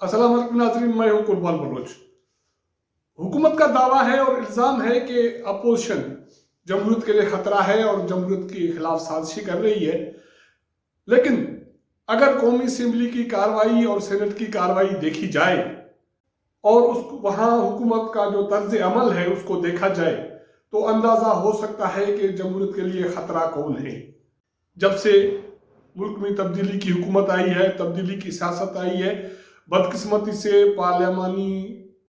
अस्सलाम वालेकुम नाज़रीन, मैं हूं कुर्बान बलोच। हुकूमत का दावा है और इल्ज़ाम है कि अपोजिशन जमहूरियत के लिए खतरा है और जमहूरियत के खिलाफ साजिश कर रही है। लेकिन अगर कौमी असम्बली की कार्रवाई और सेनेट की कार्रवाई देखी जाए और वहाँ हुकूमत का जो तर्ज अमल है उसको देखा जाए तो अंदाज़ा हो सकता है कि जमहूरियत के लिए खतरा कौन है। जब से मुल्क में तब्दीली की हुकूमत आई है, तब्दीली की सियासत आई है, बदकिस्मती से पार्लियामानी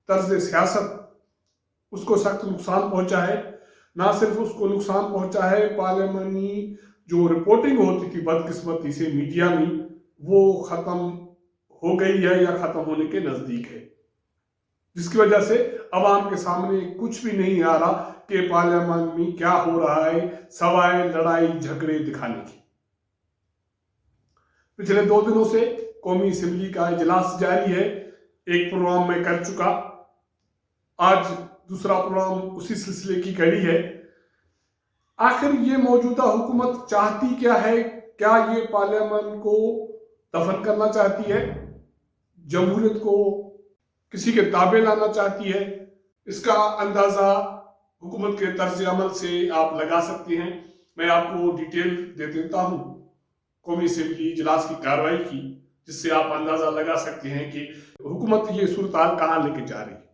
तर्ज सियासत उसको सख्त नुकसान पहुंचा है। ना सिर्फ उसको नुकसान पहुंचा है, पार्लियामानी जो रिपोर्टिंग होती थी बदकिस्मती से मीडिया में, वो ख़त्म हो गई है या ख़त्म होने के नज़दीक है, जिसकी वजह से अवाम के सामने कुछ भी नहीं आ रहा कि पार्लियामान में क्या हो रहा है सवाए लड़ाई झगड़े दिखाने की। पिछले 2 दिनों से कौमी असम्बली का इजलास जारी है। एक प्रोग्राम मैं कर चुका, आज दूसरा प्रोग्राम उसी सिलसिले की कड़ी है। आखिर ये मौजूदा हुकूमत चाहती क्या है? क्या ये पार्लियामान को दफन करना चाहती है, जमहूरियत को किसी के ताबे लाना चाहती है? इसका अंदाजा हुकूमत के तर्ज अमल से आप लगा सकते हैं। मैं आपको डिटेल दे देता हूं कौमी असम्बली इजलास की कार्रवाई की, जिससे आप अंदाजा लगा सकते हैं कि हुकूमत ये सूरत-हाल कहाँ लेके जा रही है।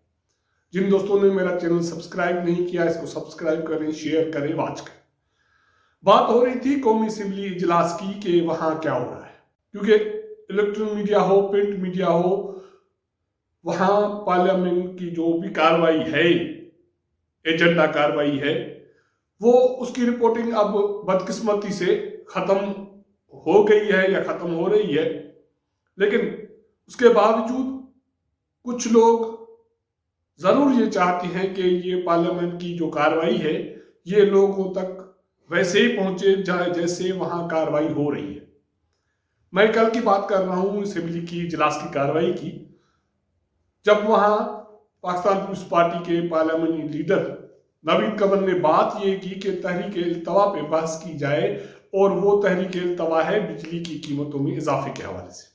जिन दोस्तों ने मेरा चैनल सब्सक्राइब नहीं किया, इसको सब्सक्राइब करें, शेयर करें, वॉच करें। बात हो रही थी कौमी असम्बली इजलास की कि वहाँ क्या हो रहा है, क्योंकि इलेक्ट्रॉनिक मीडिया हो, प्रिंट मीडिया हो, वहाँ पार्लियामेंट की जो भी कार्रवाई है, एजेंडा कार्रवाई है, वो उसकी रिपोर्टिंग अब बदकिस्मती से ख़त्म हो गई है या ख़त्म हो रही है। लेकिन उसके बावजूद कुछ लोग ज़रूर ये चाहते हैं कि ये पार्लियामेंट की जो कार्रवाई है ये लोगों तक वैसे ही पहुंचे जाए जैसे वहाँ कार्रवाई हो रही है। मैं कल की बात कर रहा हूँ असम्बली की इजलास की कार्रवाई की, जब वहाँ पाकिस्तान पीपल्स पार्टी के पार्लियामेंटी लीडर नावीद कमर ने बात ये की कि तहरीक-ए-इल्तवा पे बहस की जाए, और वो तहरीक-ए-इल्तवा है बिजली की कीमतों में इजाफे के हवाले से।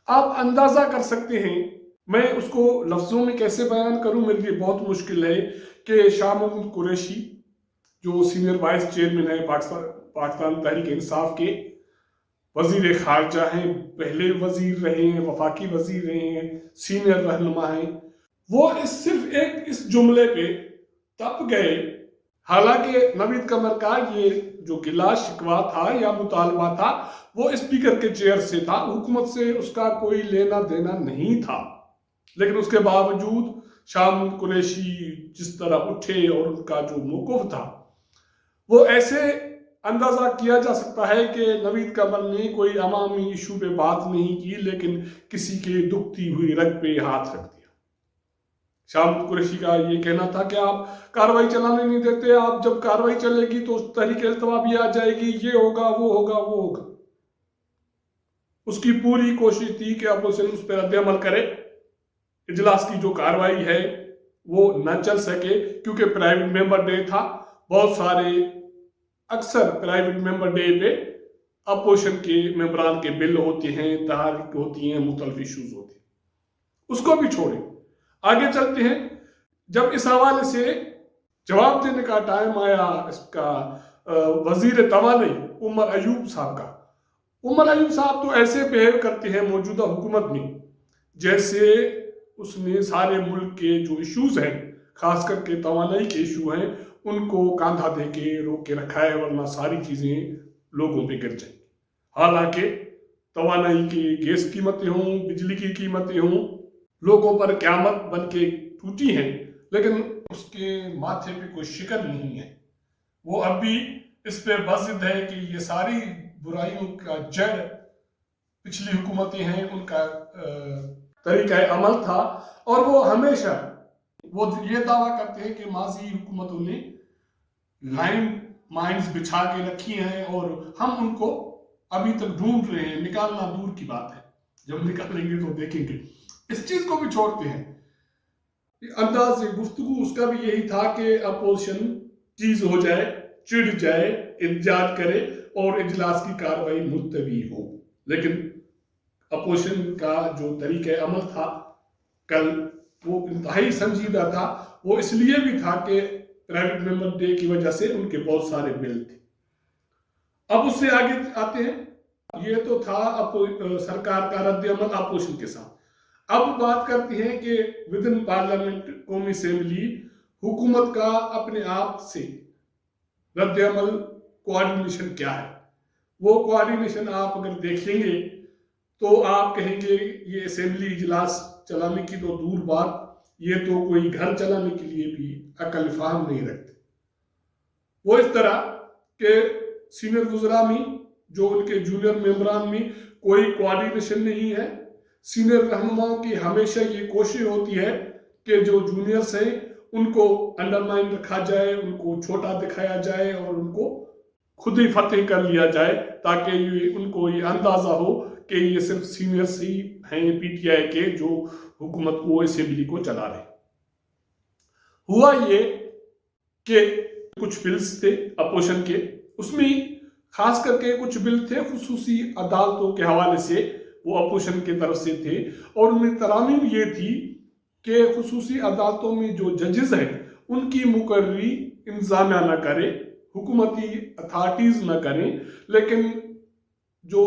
आप अंदाजा कर सकते हैं, मैं उसको लफ्जों में कैसे बयान करूं, मेरे लिए बहुत मुश्किल है कि शाह महमूद कुरैशी जो सीनियर वाइस चेयरमैन है पाकिस्तान तहरीक इंसाफ के, वजीर खारजा हैं, पहले वजीर रहे हैं, वफाकी वजीर रहे हैं, सीनियर रहनुमा हैं, वो सिर्फ इस जुमले पे तप गए। हालांकि नावीद कमर का ये जो गिला शिकवा था या मुतालबा था वो स्पीकर के चेयर से था, हुकूमत से उसका कोई लेना देना नहीं था। लेकिन उसके बावजूद शाह महमूद कुरैशी जिस तरह उठे और उनका जो मौक़िफ़ था, वो ऐसे अंदाजा किया जा सकता है कि नावीद कमर ने कोई अवामी इशू पे बात नहीं की, लेकिन किसी के दुखती हुई रग पे हाथ रख दिया। शाह महमूद कुरैशी का ये कहना था कि आप कार्रवाई चलाने नहीं देते, आप जब कार्रवाई चलेगी तो तहरीक-ए-इल्तवा भी आ जाएगी, ये होगा वो होगा वो होगा। उसकी पूरी कोशिश थी कि अपोजिशन उस पर रद्द अमल करे, इजलास की जो कार्रवाई है वो न चल सके, क्योंकि प्राइवेट मेंबर डे था। बहुत सारे अक्सर प्राइवेट मेंबर डे पे अपोजिशन के मेंबरान के बिल होते हैं, तहरीक होती हैं, मुख्तलिफ इशूज होते हैं। उसको भी छोड़े, आगे चलते हैं। जब इस हवाले से जवाब देने का टाइम आया इसका वजीर तवानाई उमर अयूब साहब का, उमर अयूब साहब तो ऐसे बिहेव करते हैं मौजूदा हुकूमत में जैसे उसने सारे मुल्क के जो इशूज हैं, खास करके तवानाई के इशू हैं, उनको कांधा दे के रोक के रखा है, वरना सारी चीज़ें लोगों पे गिर जाएंगी। हालांकि तवानाई की गैस कीमतें हों, बिजली की कीमतें हों, लोगों पर क़यामत बन के टूटी हैं, लेकिन उसके माथे पे कोई शिकन नहीं है। वो अब भी इस पे बज़िद है कि ये सारी बुराइयों का जड़ पिछली हुकूमतें हैं, उनका तरीका अमल था। और वो हमेशा वो ये दावा करते हैं कि माजी हुकूमतों ने लाइन माइंस बिछा के रखी हैं और हम उनको अभी तक ढूंढ रहे हैं, निकालना दूर की बात है, जब निकालेंगे तो देखेंगे। इस चीज को भी छोड़ते हैं। अंदाज गुफ्तगू उसका भी यही था कि अपोजिशन चीज हो जाए, चिढ़ जाए, इंतजार करे और इजलास की कार्रवाई मुलतवी हो। लेकिन اپوزیشن کا جو طریقہ عمل تھا کل وہ انتہائی سنجیدہ تھا. وہ اس لیے بھی تھا کہ پرائیویٹ ممبر ڈے کی وجہ سے ان کے بہت سارے بل تھے. اب اس سے آگے آتے ہیں. یہ تو تھا سرکار کا رد عمل اپوزیشن کے ساتھ. اب بات کرتے ہیں کہ ود ان پارلیمنٹ قومی اسمبلی حکومت کا اپنے آپ سے رد عمل کوآرڈینیشن کیا ہے. وہ کوآرڈینیشن آپ اگر دیکھیں گے تو آپ کہیں گے یہ اسمبلی اجلاس چلانے کی تو دور بات، یہ تو کوئی گھر چلانے کے لیے بھی عقل فہم نہیں رکھتے. وہ اس طرح کہ سینئر وزراء میں جو ان کے جونیئر ممبران میں کوئی کوآرڈینیشن نہیں ہے. سینئر رہنماؤں کی ہمیشہ یہ کوشش ہوتی ہے کہ جو جونیئرز ہیں ان کو انڈرمائن رکھا جائے، ان کو چھوٹا دکھایا جائے اور ان کو خود ہی فتح کر لیا جائے، تاکہ ان کو یہ اندازہ ہو کہ یہ صرف سینئرز ہی ہیں پی ٹی آئی کے جو حکومت کو اسمبلی کو چلا رہے. ہوا یہ کہ کچھ بلز تھے اپوزیشن کے، اس میں خاص کر کے کچھ بل تھے خصوصی عدالتوں کے حوالے سے، وہ اپوزیشن کی طرف سے تھے، اور ان میں ترامیم یہ تھی کہ خصوصی عدالتوں میں جو ججز ہیں ان کی مقرری انتظامیہ نہ کرے، حکومتی اتھارٹیز نہ کریں، لیکن جو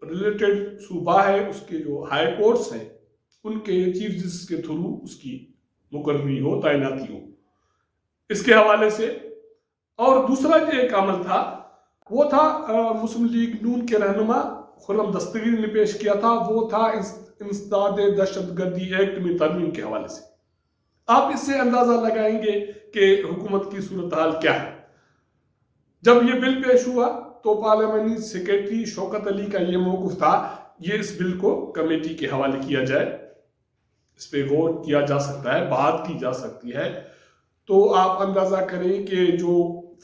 ریلیٹڈ صوبہ ہے اس کے جو ہائی کورٹس ہیں ان کے چیف جسٹس کے تھرو اس کی مقرری ہو، تعیناتی ہو. اس کے حوالے سے اور دوسرا جو ایک عمل تھا وہ تھا مسلم لیگ نون کے رہنما خرم دستگیر نے پیش کیا تھا، وہ تھا انسداد دہشت گردی ایکٹ میں ترمیم کے حوالے سے. آپ اس سے اندازہ لگائیں گے کہ حکومت کی صورتحال کیا ہے. جب یہ بل پیش ہوا تو پارلیمنٹری سیکریٹری شوکت علی کا یہ موقف تھا یہ اس بل کو کمیٹی کے حوالے کیا جائے، اس پہ غور کیا جا سکتا ہے، بات کی جا سکتی ہے. تو آپ اندازہ کریں کہ جو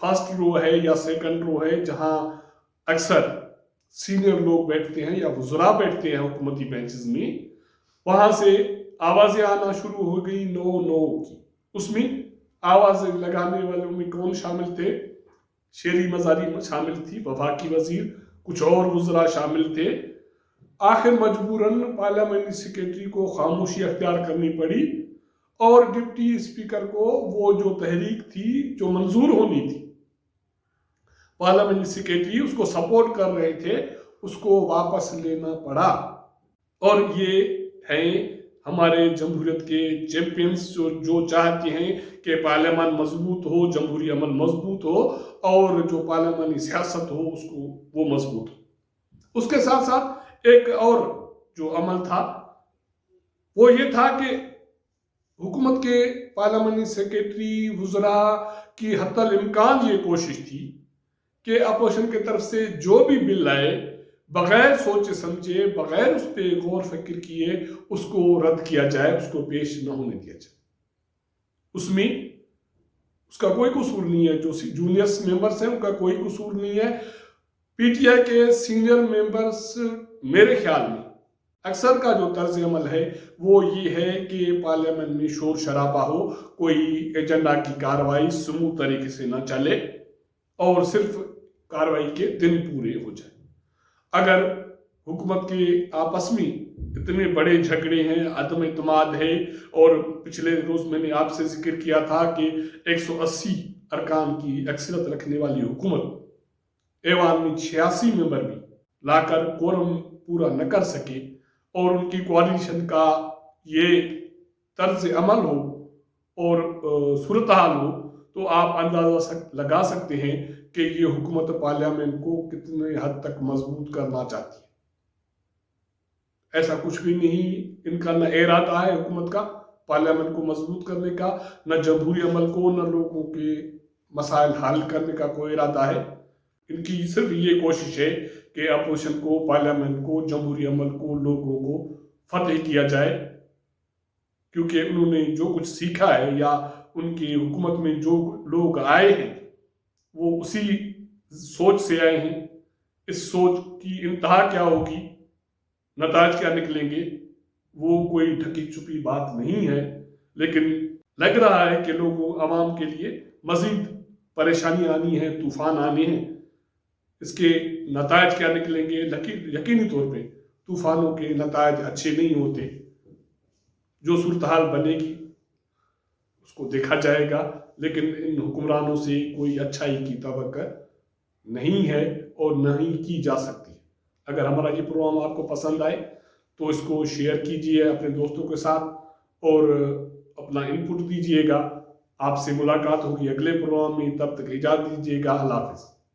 فرسٹ رو ہے یا سیکنڈ رو ہے جہاں اکثر سینئر لوگ بیٹھتے ہیں یا وزراء بیٹھتے ہیں حکومتی بینچز میں، وہاں سے آوازیں آنا شروع ہو گئی نو نو کی. اس میں آوازیں لگانے والوں میں کون شامل تھے؟ شیری مزاری شامل تھی، وفاقی وزیر، کچھ اور وزراء شامل تھے. آخر مجبوراً پارلیمنٹری سیکریٹری کو خاموشی اختیار کرنی پڑی اور ڈپٹی اسپیکر کو وہ جو تحریک تھی جو منظور ہونی تھی، پارلیمنٹری سیکریٹری اس کو سپورٹ کر رہے تھے، اس کو واپس لینا پڑا. اور یہ ہیں ہمارے جمہوریت کے چیمپئنز جو چاہتے ہیں کہ پارلیمان مضبوط ہو، جمہوری عمل مضبوط ہو اور جو پارلیمانی سیاست ہو اس کو وہ مضبوط ہو. اس کے ساتھ ساتھ ایک اور جو عمل تھا وہ یہ تھا کہ حکومت کے پارلیمانی سیکریٹری وزراء کی حتی الامکان یہ کوشش تھی کہ اپوزیشن کی طرف سے جو بھی بل آئے بغیر سوچے سمجھے، بغیر اس پہ غور فکر کیے اس کو رد کیا جائے، اس کو پیش نہ ہونے دیا جائے. اس میں اس کا کوئی قصور نہیں ہے، جو جونیئرس ممبرس ہیں ان کا کوئی قصور نہیں ہے. پی ٹی آئی کے سینئر ممبرس میرے خیال میں اکثر کا جو طرز عمل ہے وہ یہ ہے کہ پارلیمنٹ میں شور شرابہ ہو، کوئی ایجنڈا کی کارروائی سموتھ طریقے سے نہ چلے اور صرف کارروائی کے دن پورے ہو جائیں. اگر حکومت کے آپس میں اتنے بڑے جھگڑے ہیں، عدم اعتماد ہے، اور پچھلے روز میں نے آپ سے ذکر کیا تھا کہ 180 ارکان کی اکثریت رکھنے والی حکومت ایوان میں 86 ممبر بھی لا کر کورم پورا نہ کر سکے اور ان کی کوآرڈینیشن کا یہ طرز عمل ہو اور صورتحال ہو، تو آپ اندازہ لگا سکتے ہیں کہ یہ حکومت پارلیمنٹ کو کتنے حد تک مضبوط کرنا چاہتی ہے. ایسا کچھ بھی نہیں، ان کا نہ ارادہ ہے حکومت کا پارلیمنٹ کو مضبوط کرنے کا، نہ جمہوری عمل کو، نہ لوگوں کے مسائل حل کرنے کا کوئی ارادہ ہے. ان کی صرف یہ کوشش ہے کہ اپوزیشن کو، پارلیمنٹ کو، جمہوری عمل کو، لوگوں کو فتح کیا جائے، کیونکہ انہوں نے جو کچھ سیکھا ہے یا ان کی حکومت میں جو لوگ آئے ہیں وہ اسی سوچ سے آئے ہیں. اس سوچ کی انتہا کیا ہوگی، نتائج کیا نکلیں گے، وہ کوئی ڈھکی چھپی بات نہیں ہے، لیکن لگ رہا ہے کہ لوگوں عوام کے لیے مزید پریشانی آنی ہے، طوفان آنے ہیں. اس کے نتائج کیا نکلیں گے یقینی طور پہ طوفانوں کے نتائج اچھے نہیں ہوتے. جو صورتحال بنے گی اس کو دیکھا جائے گا، لیکن ان حکمرانوں سے کوئی اچھائی کی توقع نہیں ہے اور نہ ہی کی جا سکتی. اگر ہمارا یہ پروگرام آپ کو پسند آئے تو اس کو شیئر کیجئے اپنے دوستوں کے ساتھ اور اپنا انپٹ دیجئے گا. آپ سے ملاقات ہوگی اگلے پروگرام میں، تب تک اجازت دیجئے گا. اللہ حافظ.